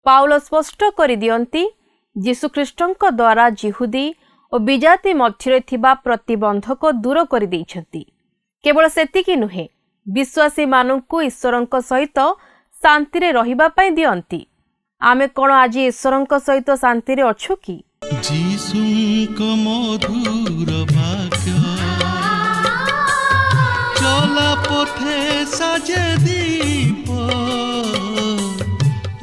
पाउल स्पष्ट कर दियंती यीशुख्रीष्टଙ୍କ द्वारा जिहुदी और विजाति मध्य थिबा प्रतिबंधक दूर कर देइछंती। केवल सेतिकी नुहे विश्वासी मानू ईश्वरଙ୍କ सहित शांति रे रहिबा पई दियंती। आमे कोन आज ईश्वरଙ୍କ सहित शांति रे अछु कि? जीसुଙ୍କ मधुर वाक्य चला पथे साजे दीप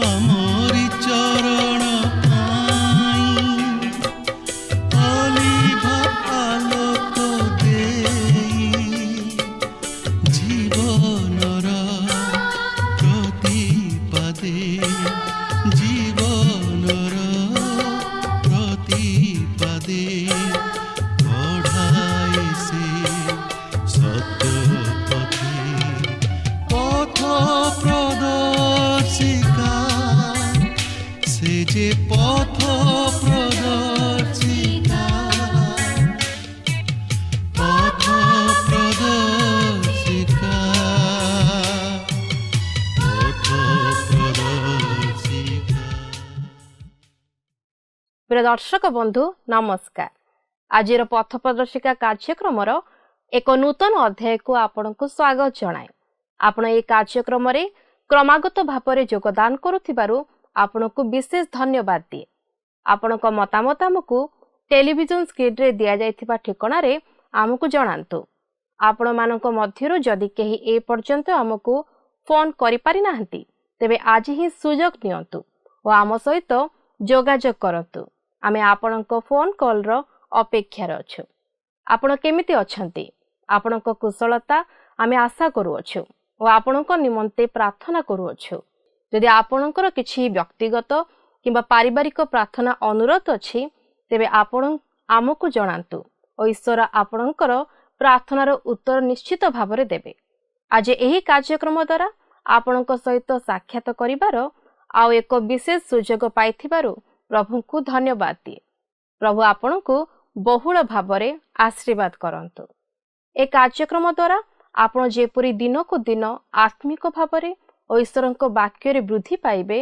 अमरी चरण अलिभ आलोक देई जीवनर प्रतिपदे जीवनर प्रतिपदे पढ़ाए से सत्य पथे पथ प्रदर्शिका से जे पथ प्रदर्शिका पथ प्रदर्शिका पथ प्रदर्शिका। प्रिय दर्शक बंधु नमस्कार। आज पथ प्रदर्शिका कार्यक्रम एक नूतन अध्याय को आपण को स्वागत जनाए। आपण ये कार्यक्रम रे क्रमागत भाव में योगदान करुथिबारु आपण को विशेष धन्यवाद दिए। आपण को मतामत आमको टेलीविजन स्क्रीन रे दिया जाइथिबा ठिकाना रे आमको जणांतु। आपण मानक मध्यरु जदि केही ए पर्यंत आमको फोन करि पारि नाहंती तेबे आज ही सुजोग नियंतु और आम सहित जोगाजोग करतु। आमे आपणक फोन कॉल रो अपेक्षा रे अछु। आपण केमिति अछंती? आपणक कुशलता आमे आशा करूअछु और आपणक निमंते प्रार्थना करूअछु। यदि आपणकर किछि व्यक्तिगत किंबा पारिवारिक प्रार्थना अनुरोध अछि तेबे आपण आमको जणांतु और ईश्वर आपणकर प्रार्थनार उत्तर निश्चित भाव में देबे। आज एही कार्यक्रम द्वारा आपणक सहित साक्षात करिवार आउ एक विशेष सुजोग पाइथिबारु प्रभु को धन्यवाद दिए। प्रभु आपण को बहुल भाव में आशीर्वाद करंतु। ए कार्यक्रम द्वारा आपण जेपरी दिन को दिन आत्मिक भाव में और ईश्वरଙ୍କ वाक्य रे वृद्धि पाइबे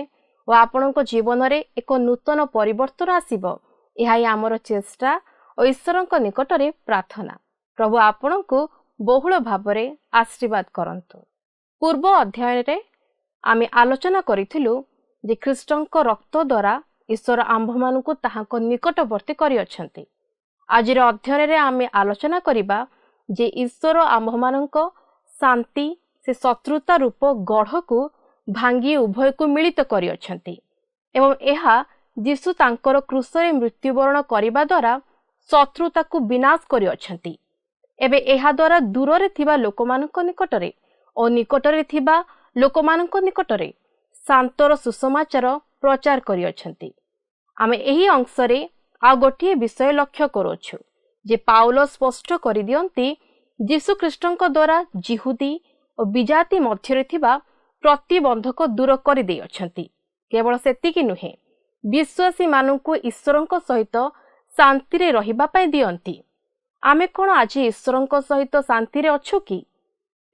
और आपणक जीवन रे एक नूतन परिवर्तन आसीबो एहाई आमर चेष्टा और ईश्वरଙ୍କ निकट रे प्रार्थना। प्रभु आपण को बहुल भाव में आशीर्वाद करंतु। पूर्व अध्याय रे आमे आलोचना करिथिलु जे ख्रीष्टଙ୍କ रक्त द्वारा ईश्वर आंभ मानकु ताहाको निकटवर्ती करि अछंती। आजिर अध्ययन रे आमे आलोचना करिबा जे ईश्वर आंभ मानक शांति से शत्रुता रूप गढ़ को भांगी उभय को मिलित करि अछंती एवं एहा यीशु तांकर क्रूसरे मृत्युवरण करिबा द्वारा शत्रुता को विनाश करि अछंती। एबे एहा द्वारा दूर रे थिबा लोकमानक निकटरे और निकटरे थिबा लोकमानक निकटरे शांतर सुसमाचार प्रचार करि अछंती। आमे एही अंश रे आ गोटिए विषय लक्ष्य करोछु जे पाउल स्पष्ट करि दियंती यीशु ख्रीष्टଙ୍କ द्वारा जिहुदी और विजाति मध्य थिबा प्रतिबंधक दूर कर दे अछंती। केवल सेतिकी नुहे विश्वासी मानू ईश्वरଙ୍କ सहित शांति रे रहिबा पई दियंती। आमे कोन आज ईश्वरଙ୍କ सहित शांति रे अछु कि?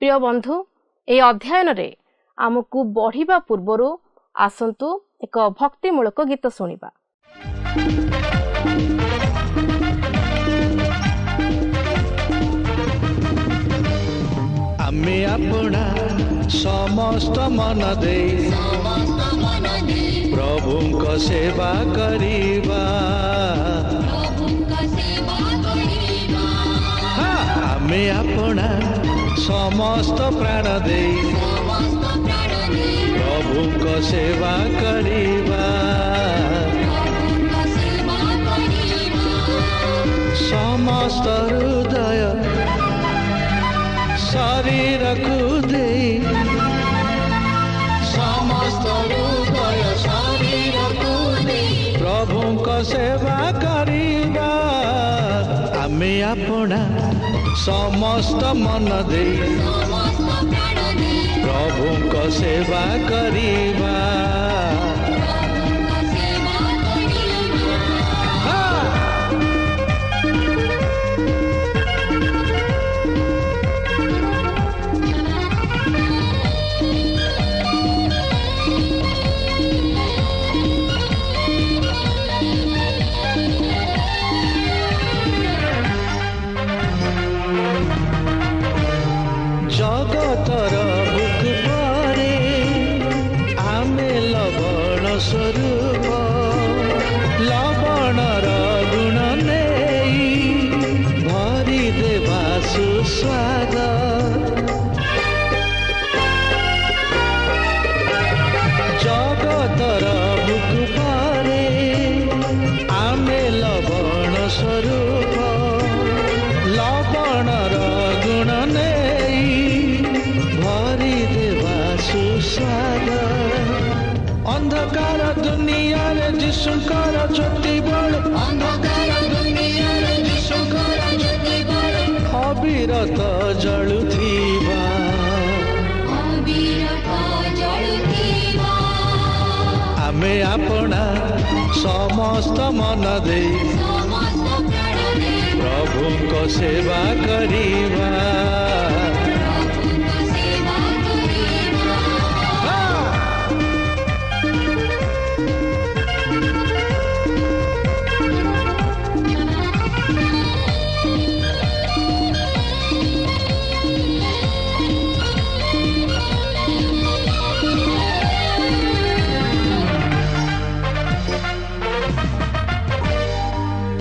प्रिय बंधु ए अध्ययन रे आमको बढ़िबा पूर्वरु आसंतु एक भक्तिमूलक गीत सुनिबा। आमे अपना समस्त मन दे प्रभुଙ୍କ सेवा करिबा। आमे अपना समस्त प्राण दे प्रभुଙ୍କ सेवा करिबा। समस्त हृदय शरीर को दे समस्त हृदय शरीर को दे प्रभुଙ୍କ सेवा करिबा। आमे अपना समस्त मन दे प्रभुଙ୍କ सेवा करिबा। स्वरूप लवणर गुण नेई भरि देवा सुस्वाद जगतर बुक पारे आमे लवण स्वरूप लवणर गुण नेई भरि देवा सुस्वाद अंधकार दुनिया रे जिसुकर ज्योति बड़ अंधकार दुनिया रे जिसुकर ज्योति बड़ अविरत जळुथिबा आमे आपणा समस्त मन दे प्रभुको सेवा करिबा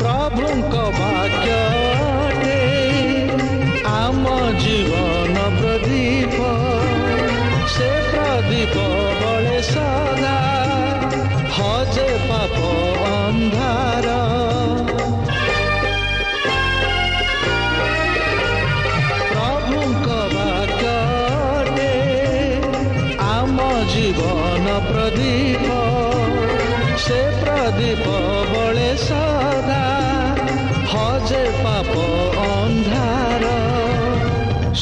प्रभुको वाक्य आम जीवन प्रदीप से प्रदीप बळे सदा हजे पाप अंधार प्रभुको वाक्य आम जीवन प्रदीप से प्रदीप बळे सदा हजे पाप अंधार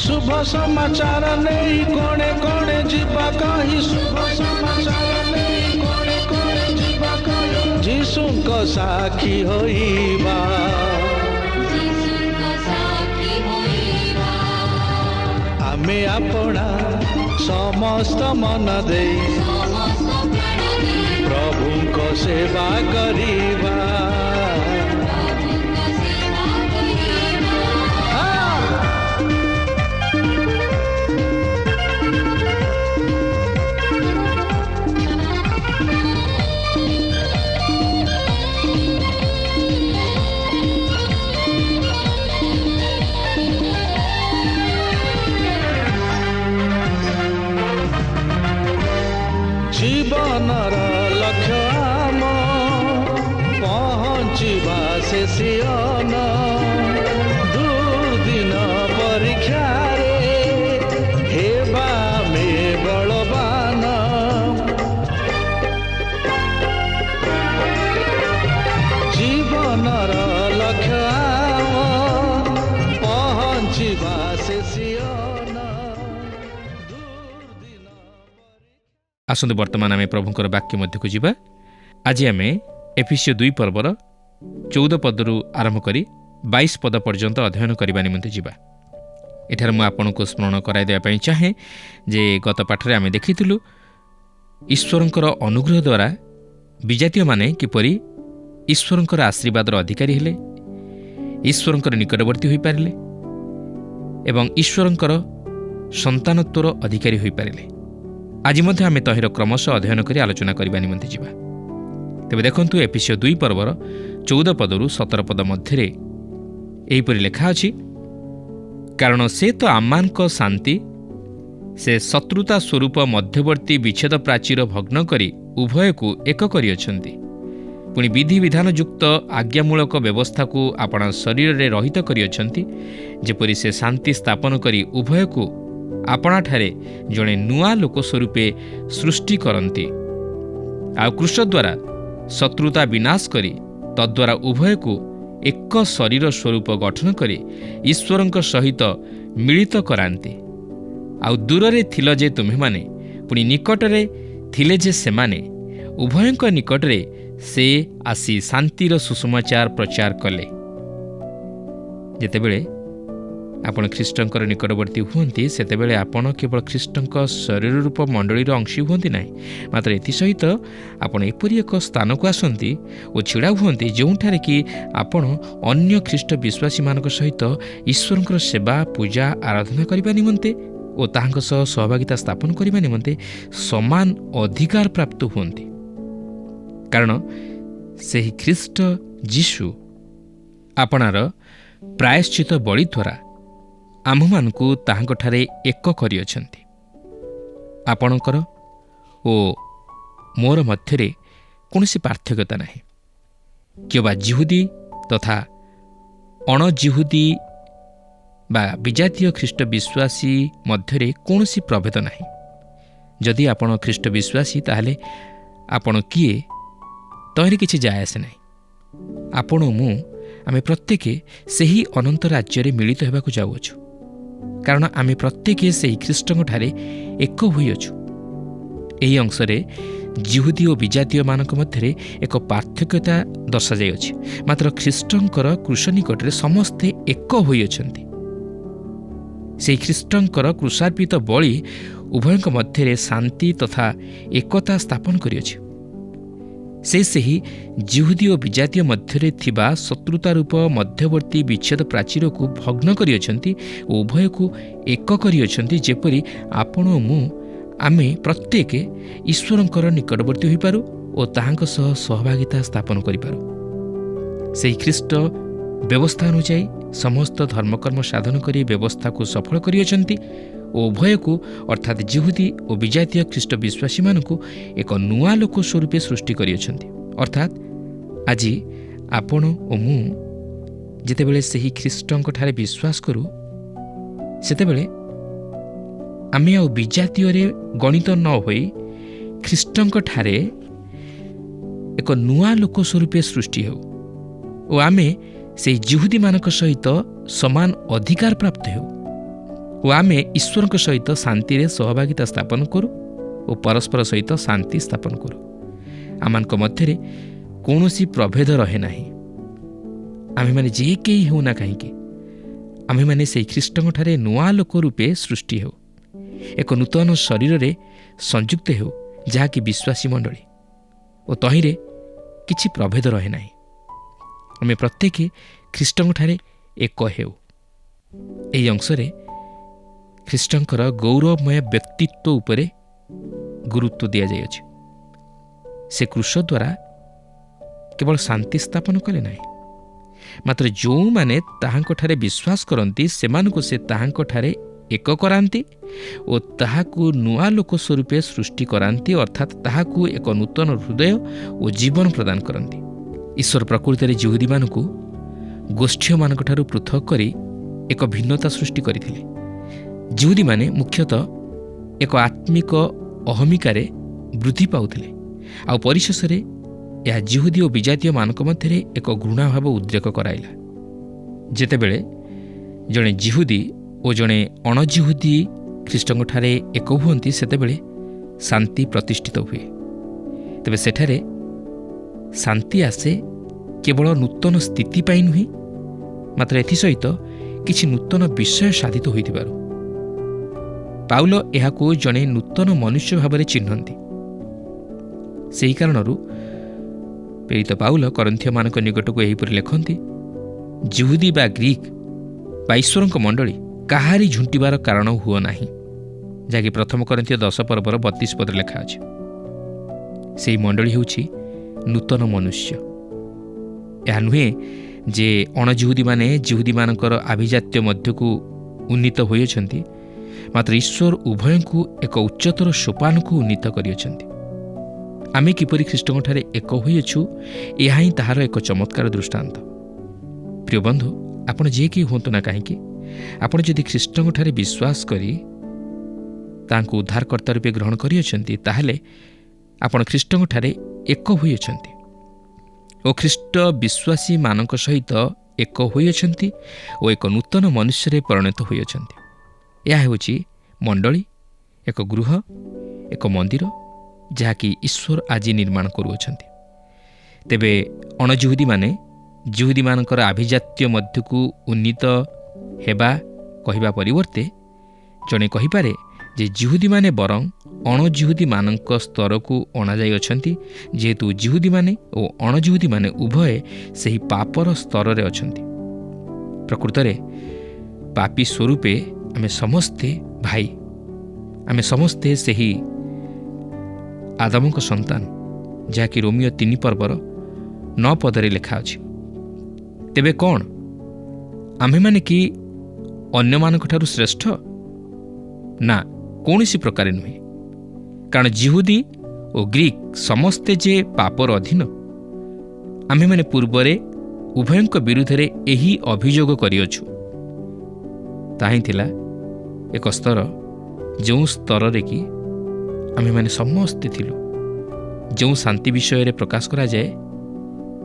शुभ समाचार नहीं कोणे कोणे जीवा कही शुभ समाचार नहीं कोणे कोणे जीवा कही जीशुको साक्षी होइबा आमे आपणा समस्त मन दे प्रभुको सेवा करिबा जीवनर लक्ष्य आम पहुँचवा से सियन दुर्दिन परीक्षा हेबा मे बलवान जीवनर लक्ष्य आम पहुँचवा से सियन आसନ୍ତୁ ବର୍ତ୍ତମାନ ଆମେ ପ୍ରଭୁଙ୍କର ବାକ୍ୟ ମଧ୍ୟକୁ ଯିବା। ଆଜି ଆମେ ଏଫେସିୟ 2 ପର୍ବର 14 ପଦରୁ ଆରମ୍ଭ କରି 22 ପଦ ପର୍ଯ୍ୟନ୍ତ ଅଧ୍ୟୟନ କରିବା ନିମନ୍ତେ ଯିବା। ଏଠାରେ ମୁଁ ଆପଣଙ୍କୁ ସ୍ମରଣ କରାଇ ଦେବା ପାଇଁ ଚାହେଁ ଯେ ଗତ ପାଠରେ ଆମେ ଦେଖିଥିଲୁ ଈଶ୍ୱରଙ୍କର ଅନୁଗ୍ରହ ଦ୍ୱାରା ବିଜାତୀୟମାନେ କିପରି ଈଶ୍ୱରଙ୍କର ଆଶୀର୍ବାଦର ଅଧିକାରୀ ହେଲେ, ଈଶ୍ୱରଙ୍କର ନିକଟବର୍ତ୍ତୀ ହୋଇପାରିଲେ ଏବଂ ଈଶ୍ୱରଙ୍କର ସନ୍ତାନତ୍ୱର ଅଧିକାରୀ ହୋଇପାରିଲେ। ଆଜି ମଧ୍ୟ ଆମେ ତହିଁର କ୍ରମଶଃ ଅଧ୍ୟୟନ କରି ଆଲୋଚନା କରିବା ନିମନ୍ତେ ଯିବା। ତେବେ ଦେଖନ୍ତୁ ଏଫେସିୟ 2 ପର୍ବର 14 ପଦରୁ 17 ପଦ ମଧ୍ୟରେ ଏହିପରି ଲେଖା ଅଛି, କାରଣ ସେ ତ ଆମମାନଙ୍କ ଶାନ୍ତି ସେ ଶତ୍ରୁତା ସ୍ୱରୂପ ମଧ୍ୟବର୍ତ୍ତୀ ବିଚ୍ଛେଦ ପ୍ରାଚୀର ଭଗ୍ନ କରି ଉଭୟକୁ ଏକ କରିଅଛନ୍ତି, ପୁଣି ବିଧିବିଧାନଯୁକ୍ତ ଆଜ୍ଞାମୂଳକ ବ୍ୟବସ୍ଥାକୁ ଆପଣା ଶରୀରରେ ରହିତ କରିଅଛନ୍ତି, ଯେପରି ସେ ଶାନ୍ତି ସ୍ଥାପନ କରି ଉଭୟକୁ ଆପଣାଠାରେ ଜଣେ ନୂଆ ଲୋକ ସ୍ୱରୂପେ ସୃଷ୍ଟି କରନ୍ତି, ଆଉ କୃଷ୍ଣ ଦ୍ୱାରା ଶତ୍ରୁତା ବିନାଶ କରି ତଦ୍ୱାରା ଉଭୟକୁ ଏକ ଶରୀର ସ୍ୱରୂପ ଗଠନ କରି ଈଶ୍ୱରଙ୍କ ସହିତ ମିଳିତ କରାନ୍ତି। ଆଉ ଦୂରରେ ଥିଲ ଯେ ତୁମେମାନେ ପୁଣି ନିକଟରେ ଥିଲେ ଯେ ସେମାନେ, ଉଭୟଙ୍କ ନିକଟରେ ସେ ଆସି ଶାନ୍ତିର ସୁସମାଚାର ପ୍ରଚାର କଲେ। ଯେତେବେଳେ ଆପଣ ଖ୍ରୀଷ୍ଟଙ୍କର ନିକଟବର୍ତ୍ତୀ ହୁଅନ୍ତି, ସେତେବେଳେ ଆପଣ କେବଳ ଖ୍ରୀଷ୍ଟଙ୍କ ଶରୀର ରୂପ ମଣ୍ଡଳୀର ଅଂଶୀ ହୁଅନ୍ତି ନାହିଁ, ମାତ୍ର ଏଥିସହିତ ଆପଣ ଏପରି ଏକ ସ୍ଥାନକୁ ଆସନ୍ତି ଓ ଛିଡ଼ା ହୁଅନ୍ତି ଯେଉଁଠାରେ କି ଆପଣ ଅନ୍ୟ ଖ୍ରୀଷ୍ଟ ବିଶ୍ୱାସୀମାନଙ୍କ ସହିତ ଈଶ୍ୱରଙ୍କର ସେବା ପୂଜା ଆରାଧନା କରିବା ନିମନ୍ତେ ଓ ତାହାଙ୍କ ସହ ସହଭାଗିତା ସ୍ଥାପନ କରିବା ନିମନ୍ତେ ସମାନ ଅଧିକାର ପ୍ରାପ୍ତ ହୁଅନ୍ତି। କାରଣ ସେହି ଖ୍ରୀଷ୍ଟ ଯୀଶୁ ଆପଣାର ପ୍ରାୟଶ୍ଚିତ ବଳି ଦ୍ୱାରା ଆମ୍ଭମାନଙ୍କୁ ତାହାଙ୍କଠାରେ ଏକ କରିଅଛନ୍ତି। ଆପଣଙ୍କର ଓ ମୋର ମଧ୍ୟରେ କୌଣସି ପାର୍ଥକ୍ୟତା ନାହିଁ। କିମ୍ବା ଜିହୁଦୀ ତଥା ଅଣଜିହୁଦୀ ବା ବିଜାତୀୟ ଖ୍ରୀଷ୍ଟ ବିଶ୍ୱାସୀ ମଧ୍ୟରେ କୌଣସି ପ୍ରଭେଦ ନାହିଁ। ଯଦି ଆପଣ ଖ୍ରୀଷ୍ଟ ବିଶ୍ୱାସୀ ତାହେଲେ ଆପଣ କିଏ ତହିଁରେ କିଛି ଯାଏ ଆସେ ନାହିଁ। ଆପଣ ମୁଁ ଆମେ ପ୍ରତ୍ୟେକ ସେହି ଅନନ୍ତ ରାଜ୍ୟରେ ମିଳିତ ହେବାକୁ ଯାଉଅଛୁ, କାରଣ ଆମେ ପ୍ରତ୍ୟେକ ସେହି ଖ୍ରୀଷ୍ଟଙ୍କଠାରେ ଏକ ହୋଇଅଛୁ। ଏହି ଅଂଶରେ ଜିହୁଦୀ ଓ ବିଜାତୀୟମାନଙ୍କ ମଧ୍ୟରେ ଏକ ପାର୍ଥକ୍ୟତା ଦର୍ଶାଯାଇଅଛି। ମାତ୍ର ଖ୍ରୀଷ୍ଟଙ୍କର କ୍ରୁଶ ନିକଟରେ ସମସ୍ତେ ଏକ ହୋଇଅଛନ୍ତି। ସେହି ଖ୍ରୀଷ୍ଟଙ୍କର କ୍ରୁଶାର୍ପିତ ବଳି ଉଭୟଙ୍କ ମଧ୍ୟରେ ଶାନ୍ତି ତଥା ଏକତା ସ୍ଥାପନ କରିଅଛି। ସେ ସେହି ଜିହୁଦୀ ଓ ବିଜାତୀୟ ମଧ୍ୟରେ ଥିବା ଶତ୍ରୁତା ରୂପ ମଧ୍ୟବର୍ତ୍ତୀ ବିଚ୍ଛେଦ ପ୍ରାଚୀରକୁ ଭଗ୍ନ କରିଅଛନ୍ତି ଓ ଉଭୟକୁ ଏକ କରିଅଛନ୍ତି, ଯେପରି ଆପଣ ଓ ମୁଁ ଆମେ ପ୍ରତ୍ୟେକ ଈଶ୍ୱରଙ୍କର ନିକଟବର୍ତ୍ତୀ ହୋଇପାରୁ ଓ ତାହାଙ୍କ ସହ ସହଭାଗିତା ସ୍ଥାପନ କରିପାରୁ। ସେହି ଖ୍ରୀଷ୍ଟ ବ୍ୟବସ୍ଥା ଅନୁଯାୟୀ ସମସ୍ତ ଧର୍ମକର୍ମ ସାଧନ କରି ବ୍ୟବସ୍ଥାକୁ ସଫଳ କରିଅଛନ୍ତି ଓ ଉଭୟକୁ ଅର୍ଥାତ୍ ଜିହୁଦୀ ଓ ବିଜାତୀୟ ଖ୍ରୀଷ୍ଟ ବିଶ୍ୱାସୀମାନଙ୍କୁ ଏକ ନୂଆ ଲୋକ ସ୍ୱରୂପେ ସୃଷ୍ଟି କରିଅଛନ୍ତି। ଅର୍ଥାତ୍ ଆଜି ଆପଣ ଓ ମୁଁ ଯେତେବେଳେ ସେହି ଖ୍ରୀଷ୍ଟଙ୍କଠାରେ ବିଶ୍ୱାସ କରୁ, ସେତେବେଳେ ଆମେ ଆଉ ବିଜାତୀୟରେ ଗଣିତ ନ ହୋଇ ଖ୍ରୀଷ୍ଟଙ୍କଠାରେ ଏକ ନୂଆ ଲୋକ ସ୍ୱରୂପେ ସୃଷ୍ଟି ହେଉ ଓ ଆମେ ସେହି ଜିହୁଦୀମାନଙ୍କ ସହିତ ସମାନ ଅଧିକାର ପ୍ରାପ୍ତ ହେଉ ଓ ଆମେ ଈଶ୍ୱରଙ୍କ ସହିତ ଶାନ୍ତିରେ ସହଭାଗିତା ସ୍ଥାପନ କରୁ ଓ ପରସ୍ପର ସହିତ ଶାନ୍ତି ସ୍ଥାପନ କରୁ। ଆମମାନଙ୍କ ମଧ୍ୟରେ କୌଣସି ପ୍ରଭେଦ ରହେ ନାହିଁ। ଆମେମାନେ ଯେ କେହି ହେଉନା କାହିଁକି, ଆମେମାନେ ସେହି ଖ୍ରୀଷ୍ଟଙ୍କଠାରେ ନୂଆ ଲୋକ ରୂପେ ସୃଷ୍ଟି ହେଉ, ଏକ ନୂତନ ଶରୀରରେ ସଂଯୁକ୍ତ ହେଉ, ଯାହାକି ବିଶ୍ୱାସୀ ମଣ୍ଡଳୀ, ଓ ତହିଁରେ କିଛି ପ୍ରଭେଦ ରହେ ନାହିଁ। ଆମେ ପ୍ରତ୍ୟେକ ଖ୍ରୀଷ୍ଟଙ୍କଠାରେ ଏକ ହେଉ। ଏହି ଅଂଶରେ ଖ୍ରୀଷ୍ଟଙ୍କର ଗୌରବମୟ ବ୍ୟକ୍ତିତ୍ୱ ଉପରେ ଗୁରୁତ୍ୱ ଦିଆଯାଇଅଛି। ସେ କ୍ରୁଶ ଦ୍ୱାରା କେବଳ ଶାନ୍ତି ସ୍ଥାପନ କଲେ ନାହିଁ, ମାତ୍ର ଯେଉଁମାନେ ତାହାଙ୍କଠାରେ ବିଶ୍ୱାସ କରନ୍ତି ସେମାନଙ୍କୁ ସେ ତାହାଙ୍କଠାରେ ଏକ କରାନ୍ତି ଓ ତାହାକୁ ନୂଆ ଲୋକ ସ୍ୱରୂପେ ସୃଷ୍ଟି କରାନ୍ତି, ଅର୍ଥାତ୍ ତାହାକୁ ଏକ ନୂତନ ହୃଦୟ ଓ ଜୀବନ ପ୍ରଦାନ କରନ୍ତି। ଈଶ୍ୱର ପ୍ରକୃତରେ ଜିହୁଦୀମାନଙ୍କୁ ଗୋଷ୍ଠୀୟମାନଙ୍କଠାରୁ ପୃଥକ କରି ଏକ ଭିନ୍ନତା ସୃଷ୍ଟି କରିଥିଲେ। ଜିହୁଦୀମାନେ ମୁଖ୍ୟତଃ ଏକ ଆତ୍ମିକ ଅହମିକାରେ ବୃଦ୍ଧି ପାଉଥିଲେ, ଆଉ ପରିଶେଷରେ ଏହା ଜିହୁଦୀ ଓ ବିଜାତୀୟମାନଙ୍କ ମଧ୍ୟରେ ଏକ ଘୃଣାଭାବ ଉଦ୍ରେକ କରାଇଲା। ଯେତେବେଳେ ଜଣେ ଜିହୁଦୀ ଓ ଜଣେ ଅଣଜିହୁଦୀ ଖ୍ରୀଷ୍ଟଙ୍କଠାରେ ଏକ ହୁଅନ୍ତି, ସେତେବେଳେ ଶାନ୍ତି ପ୍ରତିଷ୍ଠିତ ହୁଏ। ତେବେ ସେଠାରେ ଶାନ୍ତି ଆସେ କେବଳ ନୂତନ ସ୍ଥିତି ପାଇଁ ନୁହେଁ, ମାତ୍ର ଏଥିସହିତ କିଛି ନୂତନ ବିଷୟ ସାଧିତ ହୋଇଥିବାରୁ। ପାଉଲ ଏହାକୁ ଜଣେ ନୂତନ ମନୁଷ୍ୟ ଭାବରେ ଚିହ୍ନନ୍ତି। ସେହି କାରଣରୁ ପ୍ରେରିତ ପାଉଲ କରନ୍ଥୀୟମାନଙ୍କ ନିକଟକୁ ଏହିପରି ଲେଖନ୍ତି, ଜିହୁଦୀ ବା ଗ୍ରୀକ୍ ବା ଈଶ୍ୱରଙ୍କ ମଣ୍ଡଳୀ କାହାରି ଝୁଣ୍ଟିବାର କାରଣ ହୁଅ ନାହିଁ, ଯାହାକି ପ୍ରଥମ କରନ୍ଥୀୟ 10 ପର୍ବର 32 ପଦରେ ଲେଖା ଅଛି। ସେହି ମଣ୍ଡଳୀ ହେଉଛି ନୂତନ ମନୁଷ୍ୟ। ଏହା ନୁହେଁ ଯେ ଅଣଜିହୁଦୀମାନେ ଜିହୁଦୀମାନଙ୍କର ଆଭିଜାତ୍ୟ ମଧ୍ୟକୁ ଉନ୍ନୀତ ହୋଇଅଛନ୍ତି, ମାତ୍ର ଈଶ୍ୱର ଉଭୟଙ୍କୁ ଏକ ଉଚ୍ଚତର ସୋପାନକୁ ଉନ୍ନୀତ କରିଅଛନ୍ତି। ଆମେ କିପରି ଖ୍ରୀଷ୍ଟଙ୍କଠାରେ ଏକ ହୋଇଅଛୁ, ଏହା ହିଁ ତାହାର ଏକ ଚମତ୍କାର ଦୃଷ୍ଟାନ୍ତ। ପ୍ରିୟ ବନ୍ଧୁ, ଆପଣ ଯିଏ କି ହୁଅନ୍ତୁ ନା କାହିଁକି, ଆପଣ ଯଦି ଖ୍ରୀଷ୍ଟଙ୍କଠାରେ ବିଶ୍ୱାସ କରି ତାଙ୍କୁ ଉଦ୍ଧାରକର୍ତ୍ତା ରୂପେ ଗ୍ରହଣ କରିଅଛନ୍ତି, ତାହେଲେ ଆପଣ ଖ୍ରୀଷ୍ଟଙ୍କଠାରେ ଏକ ହୋଇଅଛନ୍ତି ଓ ଖ୍ରୀଷ୍ଟ ବିଶ୍ୱାସୀମାନଙ୍କ ସହିତ ଏକ ହୋଇଅଛନ୍ତି ଓ ଏକ ନୂତନ ମନୁଷ୍ୟରେ ପରିଣତ ହୋଇଅଛନ୍ତି। ଏହା ହେଉଛି ମଣ୍ଡଳୀ, ଏକ ଗୃହ, ଏକ ମନ୍ଦିର, ଯାହାକି ଈଶ୍ୱର ଆଜି ନିର୍ମାଣ କରୁଅଛନ୍ତି। ତେବେ ଅଣଜିହୁଦୀମାନେ ଜିହୁଦୀମାନଙ୍କର ଆଭିଜାତ୍ୟ ମଧ୍ୟକୁ ଉନ୍ନୀତ ହେବା କହିବା ପରିବର୍ତ୍ତେ ଜଣେ କହିପାରେ ଯେ ଜିହୁଦୀମାନେ ବରଂ ଅଣଜିହୁଦୀମାନଙ୍କ ସ୍ତରକୁ ଅଣାଯାଇଅଛନ୍ତି, ଯେହେତୁ ଜିହୁଦୀମାନେ ଓ ଅଣଜିହୁଦୀମାନେ ଉଭୟ ସେହି ପାପର ସ୍ତରରେ ଅଛନ୍ତି। ପ୍ରକୃତରେ ପାପୀ ସ୍ୱରୂପେ ଆମେ ସମସ୍ତେ ଭାଇ, ଆମେ ସମସ୍ତେ ସେହି ଆଦମଙ୍କ ସନ୍ତାନ ଯାହାକି ରୋମିଓ 3 ପର୍ବର 9 ପଦରେ ଲେଖା ଅଛି। ତେବେ କ'ଣ ଆମ୍ଭେମାନେ କି ଅନ୍ୟମାନଙ୍କଠାରୁ ଶ୍ରେଷ୍ଠ? ନା, କୌଣସି ପ୍ରକାରେ ନୁହେଁ। କାରଣ ଜିହୁଦୀ ଓ ଗ୍ରୀକ୍ ସମସ୍ତେ ଯେ ପାପର ଅଧୀନ, ଆମ୍ଭେମାନେ ପୂର୍ବରେ ଉଭୟଙ୍କ ବିରୁଦ୍ଧରେ ଏହି ଅଭିଯୋଗ କରିଅଛୁ। ତାହିଁ ଥିଲା ଏକ ସ୍ତର, ଯେଉଁ ସ୍ତରରେ କି ଆମ୍ଭେମାନେ ସମସ୍ତେ ଥିଲୁ। ଯେଉଁ ଶାନ୍ତି ବିଷୟରେ ପ୍ରକାଶ କରାଯାଏ,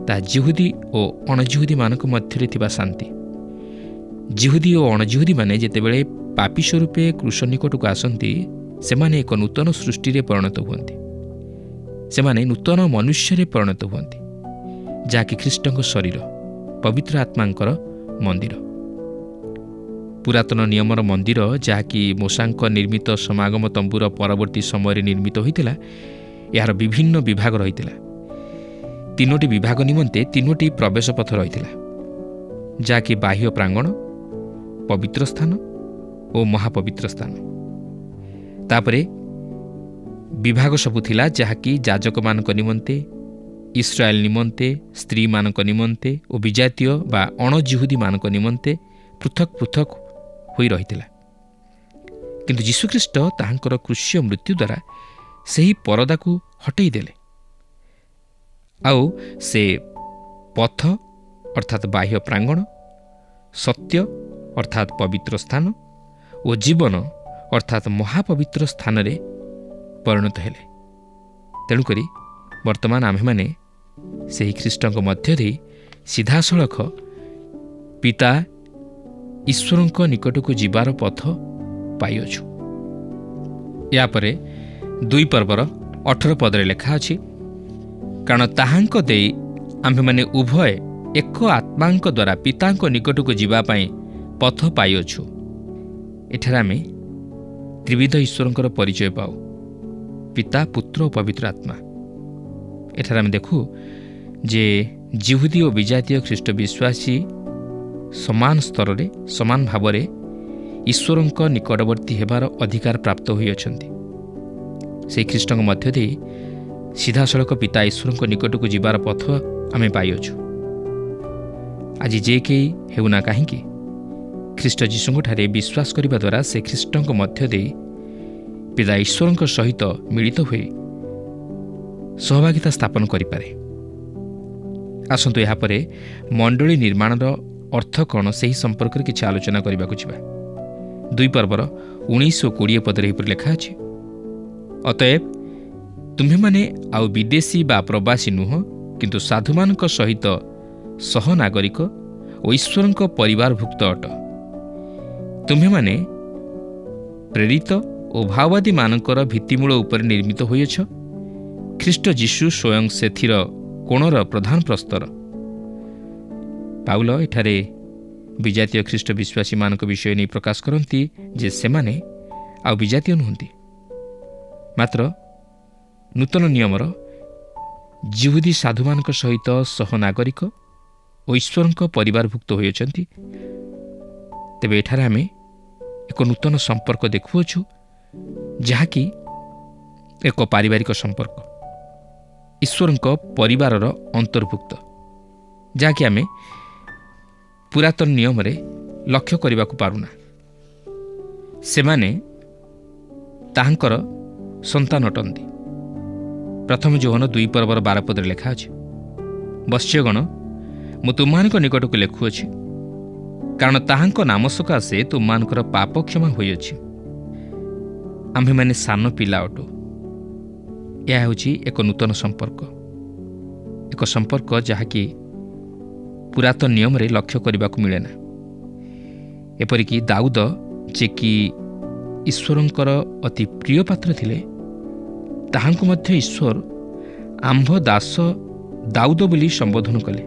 ତାହା ଜିହୁଦୀ ଓ ଅଣଜିହୁଦୀମାନଙ୍କ ମଧ୍ୟରେ ଥିବା ଶାନ୍ତି। ଜିହୁଦୀ ଓ ଅଣଜିହୁଦୀମାନେ ଯେତେବେଳେ ପାପୀ ସ୍ୱରୂପେ କୃଷ ନିକଟକୁ ଆସନ୍ତି, ସେମାନେ ଏକ ନୂତନ ସୃଷ୍ଟିରେ ପରିଣତ ହୁଅନ୍ତି। ସେମାନେ ନୂତନ ମନୁଷ୍ୟରେ ପରିଣତ ହୁଅନ୍ତି, ଯାହାକି ଖ୍ରୀଷ୍ଟଙ୍କ ଶରୀର, ପବିତ୍ର ଆତ୍ମାଙ୍କର ମନ୍ଦିର। ପୁରାତନ ନିୟମର ମନ୍ଦିର, ଯାହାକି ମୋଶାଙ୍କ ନିର୍ମିତ ସମାଗମ ତମ୍ବୁର ପରବର୍ତ୍ତୀ ସମୟରେ ନିର୍ମିତ ହୋଇଥିଲା, ଏହାର ବିଭିନ୍ନ ବିଭାଗ ରହିଥିଲା। 3ଟି ବିଭାଗ ନିମନ୍ତେ 3ଟି ପ୍ରବେଶ ପଥ ରହିଥିଲା, ଯାହାକି ବାହ୍ୟ ପ୍ରାଙ୍ଗଣ, ପବିତ୍ର ସ୍ଥାନ ଓ ମହାପବିତ୍ର ସ୍ଥାନ। ତାପରେ ବିଭାଗ ସବୁ ଥିଲା, ଯାହାକି ଯାଜକମାନଙ୍କ ନିମନ୍ତେ, ଇସ୍ରାଏଲ ନିମନ୍ତେ, ସ୍ତ୍ରୀମାନଙ୍କ ନିମନ୍ତେ ଓ ବିଜାତୀୟ ବା ଅଣଜିହୁଦୀମାନଙ୍କ ନିମନ୍ତେ ପୃଥକ୍ ପୃଥକ୍ ହୋଇ ରହିଥିଲା। କିନ୍ତୁ ଯୀଶୁଖ୍ରୀଷ୍ଟ ତାହାଙ୍କର କ୍ରୁଶୀୟ ମୃତ୍ୟୁ ଦ୍ୱାରା ସେହି ପରଦାକୁ ହଟେଇ ଦେଲେ। ଆଉ ସେ ପଥ ଅର୍ଥାତ୍ ବାହ୍ୟ ପ୍ରାଙ୍ଗଣ, ସତ୍ୟ ଅର୍ଥାତ୍ ପବିତ୍ର ସ୍ଥାନ ଓ ଜୀବନ ଅର୍ଥାତ୍ ମହାପବିତ୍ର ସ୍ଥାନରେ ପରିଣତ ହେଲେ। ତେଣୁକରି ବର୍ତ୍ତମାନ ଆମ୍ଭେମାନେ ସେହି ଖ୍ରୀଷ୍ଟଙ୍କ ମଧ୍ୟ ଦେଇ ସିଧାସଳଖ ପିତା ଈଶ୍ୱରଙ୍କ ନିକଟକୁ ଯିବାର ପଥ ପାଇଅଛୁ। ଏହାପରେ 2 ପର୍ବର 18 ପଦରେ ଲେଖା ଅଛି, କାରଣ ତାହାଙ୍କ ଦେଇ ଆମ୍ଭେମାନେ ଉଭୟ ଏକ ଆତ୍ମାଙ୍କ ଦ୍ୱାରା ପିତାଙ୍କ ନିକଟକୁ ଯିବା ପାଇଁ ପଥ ପାଇଅଛୁ। ଏଠାରେ ଆମେ ତ୍ରିବିଧ ଈଶ୍ୱରଙ୍କର ପରିଚୟ ପାଉ, ପିତା, ପୁତ୍ର ଓ ପବିତ୍ର ଆତ୍ମା। ଏଠାରେ ଆମେ ଦେଖୁ ଯେ ଜିହୁଦୀ ଓ ବିଜାତୀୟ ଖ୍ରୀଷ୍ଟ ବିଶ୍ୱାସୀ ସମାନ ସ୍ତରରେ, ସମାନ ଭାବରେ ଈଶ୍ୱରଙ୍କ ନିକଟବର୍ତ୍ତୀ ହେବାର ଅଧିକାର ପ୍ରାପ୍ତ ହୋଇଅଛନ୍ତି। ସେହି ଖ୍ରୀଷ୍ଟଙ୍କ ମଧ୍ୟ ଦେଇ ସିଧାସଳଖ ପିତା ଈଶ୍ୱରଙ୍କ ନିକଟକୁ ଯିବାର ପଥ ଆମେ ପାଇଅଛୁ। ଆଜି ଯେ କେହି ହେଉନା କାହିଁକି, ଖ୍ରୀଷ୍ଟ ଯୀଶୁଙ୍କଠାରେ ବିଶ୍ୱାସ କରିବା ଦ୍ୱାରା ସେ ଖ୍ରୀଷ୍ଟଙ୍କ ମଧ୍ୟ ଦେଇ ପିତା ଈଶ୍ୱରଙ୍କ ସହିତ ମିଳିତ ହୋଇ ସହଭାଗିତା ସ୍ଥାପନ କରିପାରେ। ଆସନ୍ତୁ ଏହାପରେ ମଣ୍ଡଳୀ ନିର୍ମାଣର ଅର୍ଥ କ'ଣ, ସେହି ସମ୍ପର୍କରେ କିଛି ଆଲୋଚନା କରିବାକୁ ଯିବା। 2 ପର୍ବର 19 ଓ 20 ପଦରେ ଏହିପରି ଲେଖା ଅଛି, ଅତଏବ ତୁମ୍ଭେମାନେ ଆଉ ବିଦେଶୀ ବା ପ୍ରବାସୀ ନୁହଁ, କିନ୍ତୁ ସାଧୁମାନଙ୍କ ସହିତ ସହନାଗରିକ ଓ ଈଶ୍ୱରଙ୍କ ପରିବାରଭୁକ୍ତ ଅଟ। ତୁମ୍ଭେମାନେ ପ୍ରେରିତ ଓ ଭାଓବାଦୀମାନଙ୍କର ଭିତ୍ତିମୂଳ ଉପରେ ନିର୍ମିତ ହୋଇଅଛ। ଖ୍ରୀଷ୍ଟ ଯୀଶୁ ସ୍ୱୟଂ ସେଥିର କୋଣର ପ୍ରଧାନ ପ୍ରସ୍ତର। ପାଉଲ ଏଠାରେ ବିଜାତୀୟ ଖ୍ରୀଷ୍ଟ ବିଶ୍ୱାସୀମାନଙ୍କ ବିଷୟ ନେଇ ପ୍ରକାଶ କରନ୍ତି ଯେ ସେମାନେ ଆଉ ବିଜାତୀୟ ନୁହନ୍ତି, ମାତ୍ର ନୂତନ ନିୟମର ଜିହୁଦୀ ସାଧୁମାନଙ୍କ ସହିତ ସହନାଗରିକ ଓ ଈଶ୍ୱରଙ୍କ ପରିବାରଭୁକ୍ତ ହୋଇଅଛନ୍ତି। ତେବେ ଏଠାରେ ଆମେ ଏକ ନୂତନ ସମ୍ପର୍କ ଦେଖୁଅଛୁ, ଯାହାକି ଏକ ପାରିବାରିକ ସମ୍ପର୍କ, ଈଶ୍ୱରଙ୍କ ପରିବାରର ଅନ୍ତର୍ଭୁକ୍ତ, ଯାହାକି ଆମେ ପୁରାତନ ନିୟମରେ ଲକ୍ଷ୍ୟ କରିବାକୁ ପାରୁନା। ସେମାନେ ତାହାଙ୍କର ସନ୍ତାନ ଅଟନ୍ତି। ପ୍ରଥମ ଯୋହନ 2 ପର୍ବର 12 ପଦରେ ଲେଖା ଅଛି, ବତ୍ସ୍ୟଗଣ, ମୁଁ ତୁମମାନଙ୍କ ନିକଟକୁ ଲେଖୁଅଛି, କାରଣ ତାହାଙ୍କ ନାମ ସକାଶେ ତୁମମାନଙ୍କର ପାପ କ୍ଷମା ହୋଇଅଛି। ଆମ୍ଭେମାନେ ସାନ ପିଲା ଅଟୁ। ଏହା ହେଉଛି ଏକ ନୂତନ ସମ୍ପର୍କ, ଏକ ସମ୍ପର୍କ ଯାହାକି ପୁରାତନ ନିୟମରେ ଲକ୍ଷ୍ୟ କରିବାକୁ ମିଳେ ନା। ଏପରିକି ଦାଉଦ, ଯେ କି ଈଶ୍ୱରଙ୍କର ଅତି ପ୍ରିୟ ପାତ୍ର ଥିଲେ, ତାହାଙ୍କୁ ମଧ୍ୟ ଈଶ୍ୱର ଆମ୍ଭ ଦାସ ଦାଉଦ ବୋଲି ସମ୍ବୋଧନ କଲେ,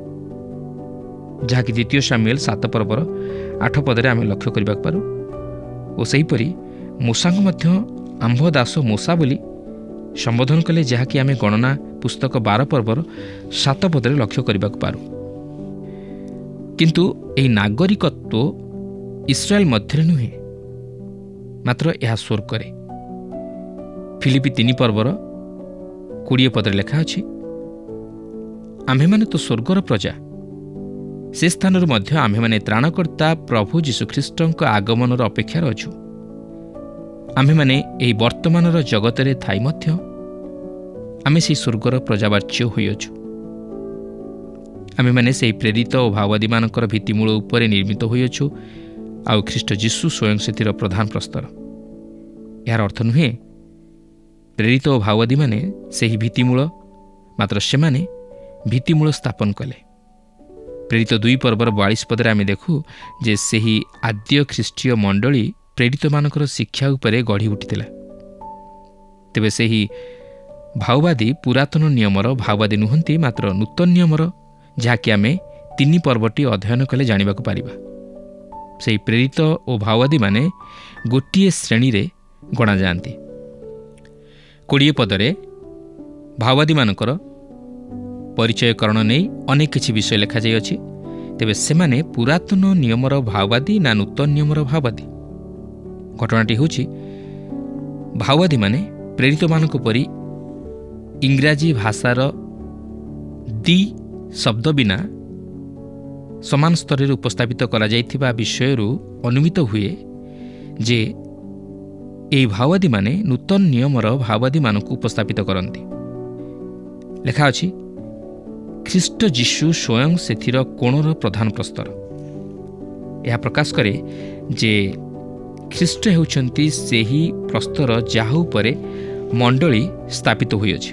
ଯାହାକି 2 ସାମୁଏଲ 7 ପର୍ବର 8 ପଦରେ ଆମେ ଲକ୍ଷ୍ୟ କରିବାକୁ ପାରୁ। ଓ ସେହିପରି ମୂଷାଙ୍କୁ ମଧ୍ୟ ଆମ୍ଭ ଦାସ ମୂଷା ବୋଲି ସମ୍ବୋଧନ କଲେ, ଯାହାକି ଆମେ ଗଣନା ପୁସ୍ତକ 12 ପର୍ବର 7 ପଦରେ ଲକ୍ଷ୍ୟ କରିବାକୁ ପାରୁ। କିନ୍ତୁ ଏହି ନାଗରିକତ୍ୱ ଇସ୍ରାଏଲ ମଧ୍ୟରେ ନୁହେଁ, ମାତ୍ର ଏହା ସ୍ୱର୍ଗରେ। ଫିଲିପି 3 ପର୍ବର 20 ପଦରେ ଲେଖା ଅଛି, ଆମ୍ଭେମାନେ ତ ସ୍ୱର୍ଗର ପ୍ରଜା। ସେ ସ୍ଥାନରୁ ମଧ୍ୟ ଆମ୍ଭେମାନେ ତ୍ରାଣକର୍ତ୍ତା ପ୍ରଭୁ ଯୀଶୁଖ୍ରୀଷ୍ଟଙ୍କ ଆଗମନର ଅପେକ୍ଷାରେ ଅଛୁ। ଆମ୍ଭେମାନେ ଏହି ବର୍ତ୍ତମାନର ଜଗତରେ ଥାଇ ମଧ୍ୟ ଆମେ ସେହି ସ୍ୱର୍ଗର ପ୍ରଜାବାଚ୍ୟ ହୋଇଅଛୁ। ଆମ୍ଭେମାନେ ସେହି ପ୍ରେରିତ ଓ ଭାବବାଦୀମାନଙ୍କର ଭିତ୍ତିମୂଳ ଉପରେ ନିର୍ମିତ ହୋଇଅଛୁ, ଆଉ ଖ୍ରୀଷ୍ଟ ଯୀଶୁ ସ୍ୱୟଂ ସେଥିର ପ୍ରଧାନ ପ୍ରସ୍ତର। ଏହାର ଅର୍ଥ ନୁହେଁ ପ୍ରେରିତ ଓ ଭାବବାଦୀମାନେ ସେହି ଭିତ୍ତିମୂଳ, ମାତ୍ର ସେମାନେ ଭିତ୍ତିମୂଳ ସ୍ଥାପନ କଲେ। ପ୍ରେରିତ 2 ପର୍ବର 42 ପଦରେ ଆମେ ଦେଖୁ ଯେ ସେହି ଆଦ୍ୟ ଖ୍ରୀଷ୍ଟୀୟ ମଣ୍ଡଳୀ ପ୍ରେରିତମାନଙ୍କର ଶିକ୍ଷା ଉପରେ ଗଢ଼ି ଉଠିଥିଲା। ତେବେ ସେହି ଭାଓବାଦୀ ପୁରାତନ ନିୟମର ଭାଓବାଦୀ ନୁହନ୍ତି, ମାତ୍ର ନୂତନ ନିୟମର, ଯାହାକି ଆମେ 3 ପର୍ବଟି ଅଧ୍ୟୟନ କଲେ ଜାଣିବାକୁ ପାରିବା। ସେହି ପ୍ରେରିତ ଓ ଭାଓବାଦୀମାନେ ଗୋଟିଏ ଶ୍ରେଣୀରେ ଗଣାଯାଆନ୍ତି। 20 ପଦରେ ଭାଓବାଦୀମାନଙ୍କର ପରିଚୟକରଣ ନେଇ ଅନେକ କିଛି ବିଷୟ ଲେଖାଯାଇଅଛି। ତେବେ ସେମାନେ ପୁରାତନ ନିୟମର ଭାଓବାଦୀ ନା ନୂତନ ନିୟମର ଭାଓବାଦୀ? ଘଟଣାଟି ହେଉଛି, ଭାଓବାଦୀମାନେ ପ୍ରେରିତମାନଙ୍କ ପରି ଇଂରାଜୀ ଭାଷାର ଦି ଶବ୍ଦ ବିନା ସମାନ ସ୍ତରରେ ଉପସ୍ଥାପିତ କରାଯାଇଥିବା ବିଷୟରୁ ଅନୁମିତ ହୁଏ ଯେ ଏହି ଭାଓବାଦୀମାନେ ନୂତନ ନିୟମର ଭାଓବାଦୀମାନଙ୍କୁ ଉପସ୍ଥାପିତ କରନ୍ତି। ଲେଖା ଅଛି, ଖ୍ରୀଷ୍ଟ ଯୀଶୁ ସ୍ୱୟଂ ସେଥିର କୋଣର ପ୍ରଧାନ ପ୍ରସ୍ତର। ଏହା ପ୍ରକାଶ କରେ ଯେ ଖ୍ରୀଷ୍ଟ ହେଉଛନ୍ତି ସେହି ପ୍ରସ୍ତର ଯାହା ଉପରେ ମଣ୍ଡଳୀ ସ୍ଥାପିତ ହୋଇଅଛି।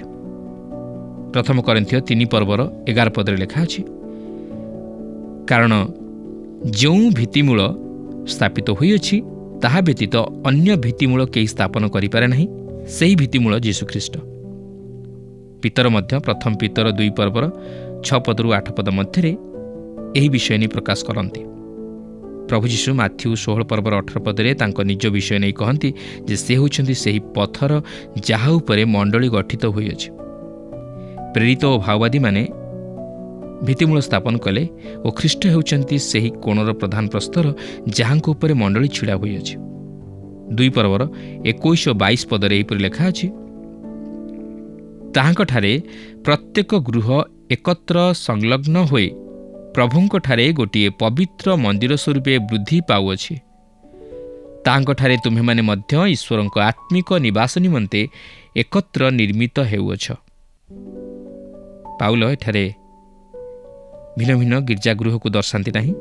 ପ୍ରଥମ କରିନ୍ଥୀୟ 3 ପର୍ବର 11 ପଦରେ ଲେଖା ଅଛି, କାରଣ ଯେଉଁ ଭିତ୍ତିମୂଳ ସ୍ଥାପିତ ହୋଇଅଛି ତାହା ବ୍ୟତୀତ ଅନ୍ୟ ଭିତ୍ତିମୂଳ କେହି ସ୍ଥାପନ କରିପାରେ ନାହିଁ, ସେହି ଭିତ୍ତିମୂଳ ଯୀଶୁଖ୍ରୀଷ୍ଟ। ପିତର ମଧ୍ୟ ପ୍ରଥମ ପିତର 2 ପର୍ବର 6 ପଦରୁ 8 ପଦ ମଧ୍ୟରେ ଏହି ବିଷୟ ନେଇ ପ୍ରକାଶ କରନ୍ତି। ପ୍ରଭୁ ଯୀଶୁ ମାଥ୍ୟୁ 16 ପର୍ବର 18 ପଦରେ ତାଙ୍କ ନିଜ ବିଷୟ ନେଇ କହନ୍ତି ଯେ ସେ ହେଉଛନ୍ତି ସେହି ପଥର ଯାହା ଉପରେ ମଣ୍ଡଳୀ ଗଠିତ ହୋଇଅଛି। ପ୍ରେରିତ ଓ ଭାଓବାଦୀମାନେ ଭିତ୍ତିମୂଳ ସ୍ଥାପନ କଲେ ଓ ଖ୍ରୀଷ୍ଟ ହେଉଛନ୍ତି ସେହି କୋଣର ପ୍ରଧାନ ପ୍ରସ୍ତର ଯାହାଙ୍କ ଉପରେ ମଣ୍ଡଳୀ ଛିଡ଼ା ହୋଇଅଛି। 2 ପର୍ବର 21 ଓ 22 ପଦରେ ଏହିପରି ଲେଖା ଅଛି, ତାହାଙ୍କଠାରେ ପ୍ରତ୍ୟେକ ଗୃହ ଏକତ୍ର ସଂଲଗ୍ନ ହୋଇ ପ୍ରଭୁଙ୍କଠାରେ ଗୋଟିଏ ପବିତ୍ର ମନ୍ଦିର ସ୍ୱରୂପେ ବୃଦ୍ଧି ପାଉଅଛି। ତାହାଙ୍କଠାରେ ତୁମ୍ଭେମାନେ ମଧ୍ୟ ଈଶ୍ୱରଙ୍କ ଆତ୍ମିକ ନିବାସ ନିମନ୍ତେ ଏକତ୍ର ନିର୍ମିତ ହେଉଅଛ। ପାଉଲ ଏଠାରେ ଭିନ୍ନ ଭିନ୍ନ ଗୀର୍ଜାଗୃହକୁ ଦର୍ଶାନ୍ତି ନାହିଁ,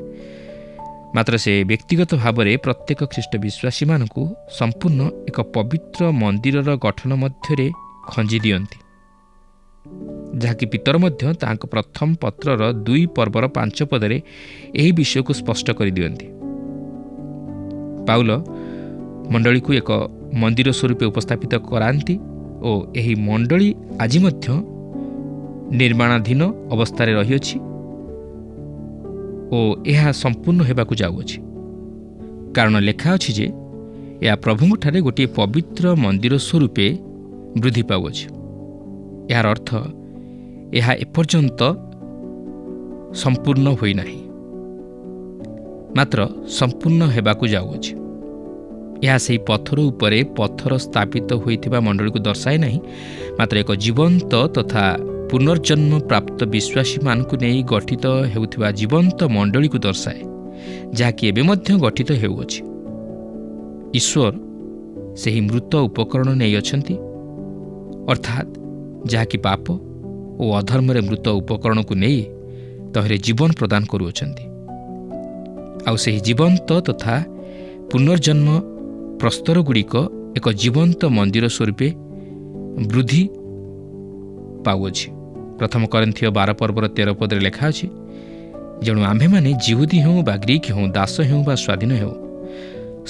ମାତ୍ର ସେ ବ୍ୟକ୍ତିଗତ ଭାବରେ ପ୍ରତ୍ୟେକ ଖ୍ରୀଷ୍ଟ ବିଶ୍ୱାସୀମାନଙ୍କୁ ସମ୍ପୂର୍ଣ୍ଣ ଏକ ପବିତ୍ର ମନ୍ଦିରର ଗଠନ ମଧ୍ୟରେ ଖଞ୍ଜି ଦିଅନ୍ତି, ଯାହାକି ପିତର ମଧ୍ୟ ତାଙ୍କ ପ୍ରଥମ ପତ୍ରର 2 ପର୍ବର 5 ପଦରେ ଏହି ବିଷୟକୁ ସ୍ପଷ୍ଟ କରିଦିଅନ୍ତି। ପାଉଲ ମଣ୍ଡଳୀକୁ ଏକ ମନ୍ଦିର ସ୍ୱରୂପେ ଉପସ୍ଥାପିତ କରାନ୍ତି ଓ ଏହି ମଣ୍ଡଳୀ ଆଜି ମଧ୍ୟ ନିର୍ମାଣାଧୀନ ଅବସ୍ଥାରେ ରହିଅଛି ଓ ଏହା ସମ୍ପୂର୍ଣ୍ଣ ହେବାକୁ ଯାଉଅଛି, କାରଣ ଲେଖା ଅଛି ଯେ ଏହା ପ୍ରଭୁଙ୍କଠାରେ ଗୋଟିଏ ପବିତ୍ର ମନ୍ଦିର ସ୍ୱରୂପେ ବୃଦ୍ଧି ପାଉଅଛି। ଏହାର ଅର୍ଥ ଏହା ଏପର୍ଯ୍ୟନ୍ତ ସମ୍ପୂର୍ଣ୍ଣ ହୋଇନାହିଁ, ମାତ୍ର ସମ୍ପୂର୍ଣ୍ଣ ହେବାକୁ ଯାଉଅଛି। ଏହା ସେହି ପଥର ଉପରେ ପଥର ସ୍ଥାପିତ ହୋଇଥିବା ମଣ୍ଡଳୀକୁ ଦର୍ଶାଏ ନାହିଁ, ମାତ୍ର ଏକ ଜୀବନ୍ତ ତଥା ପୁନର୍ଜନ୍ମ ପ୍ରାପ୍ତ ବିଶ୍ୱାସୀମାନଙ୍କୁ ନେଇ ଗଠିତ ହେଉଥିବା ଜୀବନ୍ତ ମଣ୍ଡଳୀକୁ ଦର୍ଶାଏ, ଯାହାକି ଏବେ ମଧ୍ୟ ଗଠିତ ହେଉଅଛି। ଈଶ୍ୱର ସେହି ମୃତ ଉପକରଣ ନେଇ ଅଛନ୍ତି, ଅର୍ଥାତ୍ ଯାହାକି ପାପ ଓ ଅଧର୍ମରେ ମୃତ ଉପକରଣକୁ ନେଇ ତହିଁରେ ଜୀବନ ପ୍ରଦାନ କରୁଅଛନ୍ତି। ଆଉ ସେହି ଜୀବନ୍ତ ତଥା ପୁନର୍ଜନ୍ମ ପ୍ରସ୍ତରଗୁଡ଼ିକ ଏକ ଜୀବନ୍ତ ମନ୍ଦିର ସ୍ୱରୂପେ ବୃଦ୍ଧି ପାଉଅଛି। ପ୍ରଥମ କରିନ୍ଥୀୟ 12 ପର୍ବର 13 ପଦରେ ଲେଖା ଅଛି, ଯେଣୁ ଆମ୍ଭେମାନେ ଜିହୁଦୀ ହେଉ ବା ଗ୍ରୀକ୍ ହେଉ, ଦାସ ହେଉ ବା ସ୍ୱାଧୀନ ହେଉ,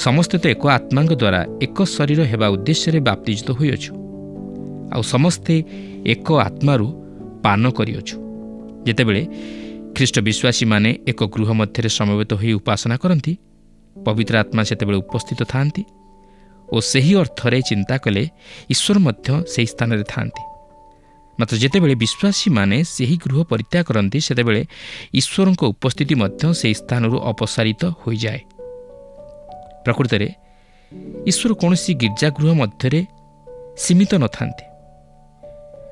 ସମସ୍ତେ ତ ଏକ ଆତ୍ମାଙ୍କ ଦ୍ୱାରା ଏକ ଶରୀର ହେବା ଉଦ୍ଦେଶ୍ୟରେ ବାପ୍ତିଜିତ ହୋଇଅଛୁ, ଆଉ ସମସ୍ତେ ଏକ ଆତ୍ମାରୁ ପାନ କରିଅଛୁ। ଯେତେବେଳେ ଖ୍ରୀଷ୍ଟ ବିଶ୍ୱାସୀମାନେ ଏକ ଗୃହ ମଧ୍ୟରେ ସମବେତ ହୋଇ ଉପାସନା କରନ୍ତି, ପବିତ୍ର ଆତ୍ମା ସେତେବେଳେ ଉପସ୍ଥିତ ଥାଆନ୍ତି ଓ ସେହି ଅର୍ଥରେ ଚିନ୍ତା କଲେ ଈଶ୍ୱର ମଧ୍ୟ ସେହି ସ୍ଥାନରେ ଥାଆନ୍ତି। ମାତ୍ର ଯେତେବେଳେ ବିଶ୍ୱାସୀମାନେ ସେହି ଗୃହ ପରିତ୍ୟାଗ କରନ୍ତି, ସେତେବେଳେ ଈଶ୍ୱରଙ୍କ ଉପସ୍ଥିତି ମଧ୍ୟ ସେହି ସ୍ଥାନରୁ ଅପସାରିତ ହୋଇଯାଏ। ପ୍ରକୃତରେ ଈଶ୍ୱର କୌଣସି ଗୀର୍ଜାଗୃହ ମଧ୍ୟରେ ସୀମିତ ନଥାନ୍ତି,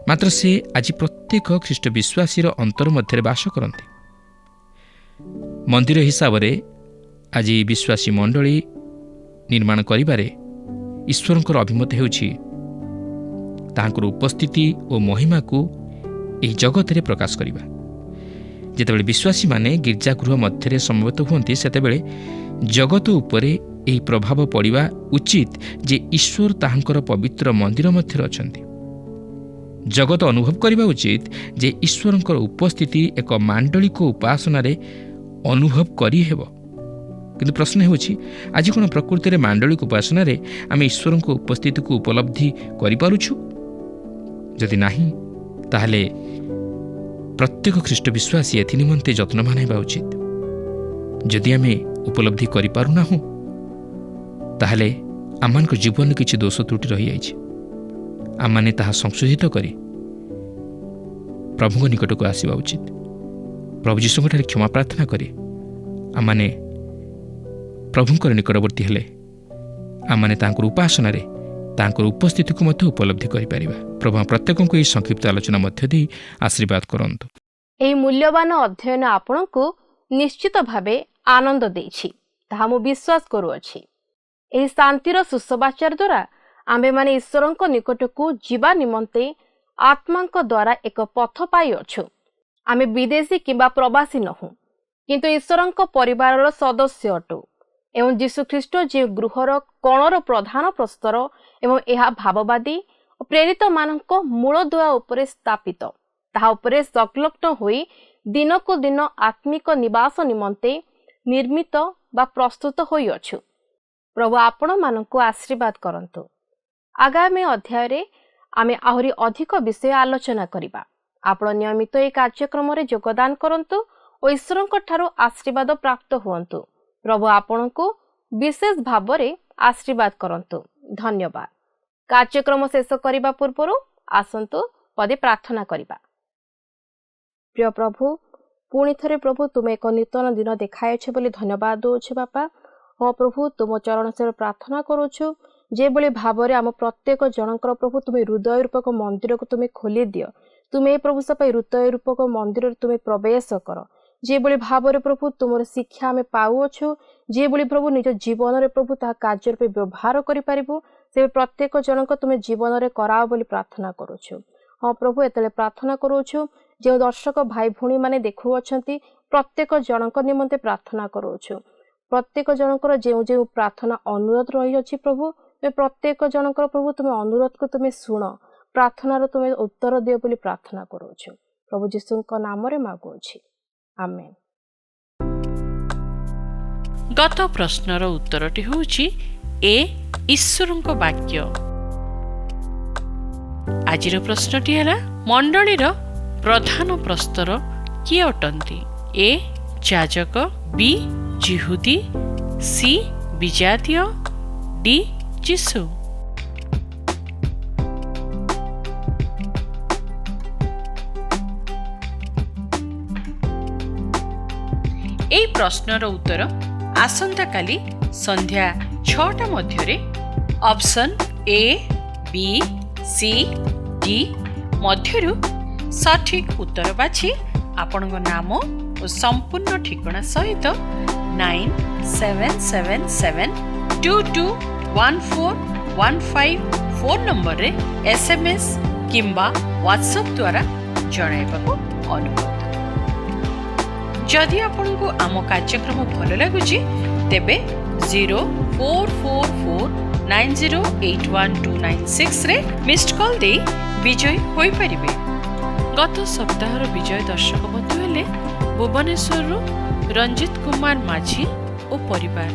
ମାତ୍ର ସେ ଆଜି ପ୍ରତ୍ୟେକ ଖ୍ରୀଷ୍ଟ ବିଶ୍ୱାସୀର ଅନ୍ତର ମଧ୍ୟରେ ବାସ କରନ୍ତି। ମନ୍ଦିର ହିସାବରେ ଆଜି ବିଶ୍ୱାସୀ ମଣ୍ଡଳୀ ନିର୍ମାଣ କରିବାରେ ଈଶ୍ୱରଙ୍କର ଅଭିମତ ହେଉଛି ତାହାଙ୍କର ଉପସ୍ଥିତି ଓ ମହିମାକୁ ଏହି ଜଗତରେ ପ୍ରକାଶ କରିବା। ଯେତେବେଳେ ବିଶ୍ୱାସୀମାନେ ଗୀର୍ଜାଗୃହ ମଧ୍ୟରେ ସମବେତ ହୁଅନ୍ତି, ସେତେବେଳେ ଜଗତ ଉପରେ ଏହି ପ୍ରଭାବ ପଡ଼ିବା ଉଚିତ ଯେ ଈଶ୍ୱର ତାହାଙ୍କର ପବିତ୍ର ମନ୍ଦିର ମଧ୍ୟରେ ଅଛନ୍ତି। ଜଗତ ଅନୁଭବ କରିବା ଉଚିତ ଯେ ଈଶ୍ୱରଙ୍କର ଉପସ୍ଥିତି ଏକ ମାଣ୍ଡଳିକ ଉପାସନାରେ ଅନୁଭବ କରିହେବ। କିନ୍ତୁ ପ୍ରଶ୍ନ ହେଉଛି, ଆଜି କ'ଣ ପ୍ରକୃତିରେ ମାଣ୍ଡଳିକ ଉପାସନାରେ ଆମେ ଈଶ୍ୱରଙ୍କ ଉପସ୍ଥିତିକୁ ଉପଲବ୍ଧି କରିପାରୁଛୁ? ଯଦି ନାହିଁ, ତାହେଲେ ପ୍ରତ୍ୟେକ ଖ୍ରୀଷ୍ଟ ବିଶ୍ୱାସୀ ଏଥି ନିମନ୍ତେ ଯତ୍ନବାନ ହେବା ଉଚିତ। ଯଦି ଆମେ ଉପଲବ୍ଧି କରିପାରୁନାହୁଁ, ତାହେଲେ ଆମମାନଙ୍କ ଜୀବନରେ କିଛି ଦୋଷ ତ୍ରୁଟି ରହିଯାଇଛି। ଆମମାନେ ତାହା ସଂଶୋଧିତ କରି ପ୍ରଭୁଙ୍କ ନିକଟକୁ ଆସିବା ଉଚିତ। ପ୍ରଭୁ ଯୀଶୁଙ୍କଠାରେ କ୍ଷମା ପ୍ରାର୍ଥନା କରି ଆମମାନେ ପ୍ରଭୁଙ୍କର ନିକଟବର୍ତ୍ତୀ ହେଲେ ଆମମାନେ ତାଙ୍କର ଉପାସନାରେ ତାଙ୍କର ଉପସ୍ଥିତିକୁ ମଧ୍ୟ ଉପଲବ୍ଧି କରିପାରିବା। ପ୍ରଭୁ ପ୍ରତ୍ୟେକଙ୍କୁ ଏହି ସଂକ୍ଷିପ୍ତ ଆଲୋଚନା ମଧ୍ୟ ଦେଇ ଆଶୀର୍ବାଦ କରନ୍ତୁ। ଏହି ମୂଲ୍ୟବାନ ଅଧ୍ୟୟନ ଆପଣଙ୍କୁ ନିଶ୍ଚିତ ଭାବେ ଆନନ୍ଦ ଦେଇଛି, ତାହା ମୁଁ ବିଶ୍ୱାସ କରୁଅଛି। ଏହି ଶାନ୍ତିର ସୁସମାଚାର ଦ୍ୱାରା ଆମ୍ଭେମାନେ ଈଶ୍ୱରଙ୍କ ନିକଟକୁ ଯିବା ନିମନ୍ତେ ଆତ୍ମାଙ୍କ ଦ୍ୱାରା ଏକ ପଥ ପାଇଅଛୁ। ଆମେ ବିଦେଶୀ କିମ୍ବା ପ୍ରବାସୀ ନହୁଁ, କିନ୍ତୁ ଈଶ୍ୱରଙ୍କ ପରିବାରର ସଦସ୍ୟ ଅଟୁ ଏବଂ ଯୀଶୁଖ୍ରୀଷ୍ଟ ଯେଉଁ ଗୃହର କଣର ପ୍ରଧାନ ପ୍ରସ୍ତର ଏବଂ ଏହା ଭାବବାଦୀ ଓ ପ୍ରେରିତମାନଙ୍କ ମୂଳଦୁଆ ଉପରେ ସ୍ଥାପିତ, ତାହା ଉପରେ ସଂଲଗ୍ନ ହୋଇ ଦିନକୁ ଦିନ ଆତ୍ମିକ ନିବାସ ନିମନ୍ତେ ନିର୍ମିତ ବା ପ୍ରସ୍ତୁତ ହୋଇଅଛୁ। ପ୍ରଭୁ ଆପଣମାନଙ୍କୁ ଆଶୀର୍ବାଦ କରନ୍ତୁ। ଆଗାମୀ ଅଧ୍ୟାୟରେ ଆମେ ଆହୁରି ଅଧିକ ବିଷୟ ଆଲୋଚନା କରିବା। ଆପଣ ନିୟମିତ ଏହି କାର୍ଯ୍ୟକ୍ରମରେ ଯୋଗଦାନ କରନ୍ତୁ ଓ ଈଶ୍ୱରଙ୍କ ଠାରୁ ଆଶୀର୍ବାଦ ପ୍ରାପ୍ତ ହୁଅନ୍ତୁ। ପ୍ରଭୁ ଆପଣଙ୍କୁ ବିଶେଷ ଭାବରେ ଆଶୀର୍ବାଦ କରନ୍ତୁ। ଧନ୍ୟବାଦ। କାର୍ଯ୍ୟକ୍ରମ ଶେଷ କରିବା ପୂର୍ବରୁ ଆସନ୍ତୁ ପଦେ ପ୍ରାର୍ଥନା କରିବା। ପ୍ରିୟ ପ୍ରଭୁ, ପୁଣି ଥରେ ପ୍ରଭୁ ତୁମେ ଏକ ନୂତନ ଦିନ ଦେଖାଇଛ ବୋଲି ଧନ୍ୟବାଦ ଦେଉଛୁ ବାପା। ହଁ ପ୍ରଭୁ, ତୁମ ଚରଣ ସେବା ପ୍ରାର୍ଥନା କରୁଛୁ ଯେଭଳି ଭାବରେ ଆମ ପ୍ରତ୍ୟେକ ଜଣଙ୍କର ପ୍ରଭୁ ତୁମେ ହୃଦୟ ରୂପକ ମନ୍ଦିରକୁ ତୁମେ ଖୋଲି ଦିଅ। ତୁମେ ପ୍ରଭୁ ସପାଇଁ ହୃଦୟ ରୂପକ ମନ୍ଦିରରେ ତୁମେ ପ୍ରବେଶ କର। ଯେଭଳି ଭାବରେ ପ୍ରଭୁ ତୁମର ଶିକ୍ଷା ଆମେ ପାଉଅଛୁ, ଯେଭଳି ପ୍ରଭୁ ନିଜ ଜୀବନରେ ପ୍ରଭୁ ତାହା କାର୍ଯ୍ୟ ରୂପେ ବ୍ୟବହାର କରିପାରିବୁ, ସେ ପ୍ରତ୍ୟେକ ଜଣଙ୍କ ତୁମେ ଜୀବନରେ କରାଅ ବୋଲି ପ୍ରାର୍ଥନା କରୁଛୁ। ହଁ ପ୍ରଭୁ, ଏତେବେଳେ ପ୍ରାର୍ଥନା କରୁଛୁ ଯେଉଁ ଦର୍ଶକ ଭାଇ ଭଉଣୀମାନେ ଦେଖୁଅଛନ୍ତି, ପ୍ରତ୍ୟେକ ଜଣଙ୍କ ନିମନ୍ତେ ପ୍ରାର୍ଥନା କରୁଛୁ। ପ୍ରତ୍ୟେକ ଜଣଙ୍କର ଯେଉଁ ଯେଉଁ ପ୍ରାର୍ଥନା ଅନୁରୋଧ ରହିଅଛି ପ୍ରଭୁ, ପ୍ରତ୍ୟେକ ଜଣଙ୍କର ପ୍ରଭୁ ତୁମେ ଅନୁରୋଧକୁ ତୁମେ ଶୁଣ, ପ୍ରାର୍ଥନାର ତୁମେ ଉତ୍ତର ଦିଅ ବୋଲି ପ୍ରାର୍ଥନା କରୁଛୁ। ପ୍ରଭୁ ଯୀଶୁଙ୍କ ନାମରେ ମାଗୁଅଛି, ଆମେନ୍। ଗତ ପ୍ରଶ୍ନର ଉତ୍ତରଟି ହେଉଛି ଏ ଈଶ୍ୱରଙ୍କ ବାକ୍ୟ। ଆଜିର ପ୍ରଶ୍ନଟି ହେଲା, ମଣ୍ଡଳୀର ପ୍ରଧାନ ପ୍ରସ୍ତର କିଏ ଅଟନ୍ତି? ଏ ଯାଜକ, ବି ଯିହୁଦୀ, ସି ବିଜାତୀୟ, ଡି ଯୀଶୁ। এই প্রশ্নর উত্তর আসন্তাকালি সন্ধ্যা 6টা মধ্যে option A, B, C, D মধ্যরু সঠিক উত্তর বাছি আপনার নাম ও সম্পূর্ণ ঠিকনা সহিত 9777221415 ফোন নম্বরে SMS কিংবা WhatsApp দ্বারা জଣାଇବାକୁ অনুরোধ। যদি আপনার আম কার্যক্রম ভাল লাগুচি তেবে 0444908126 রে মিসড কল দেই বিজয়ী হয়ে পারিবে। গত সপ্তাহর বিজয় দর্শক বন্ধু হেলে ভুবনেশ্বরু রঞ্জিত কুমার মাঝি ও পরিবার।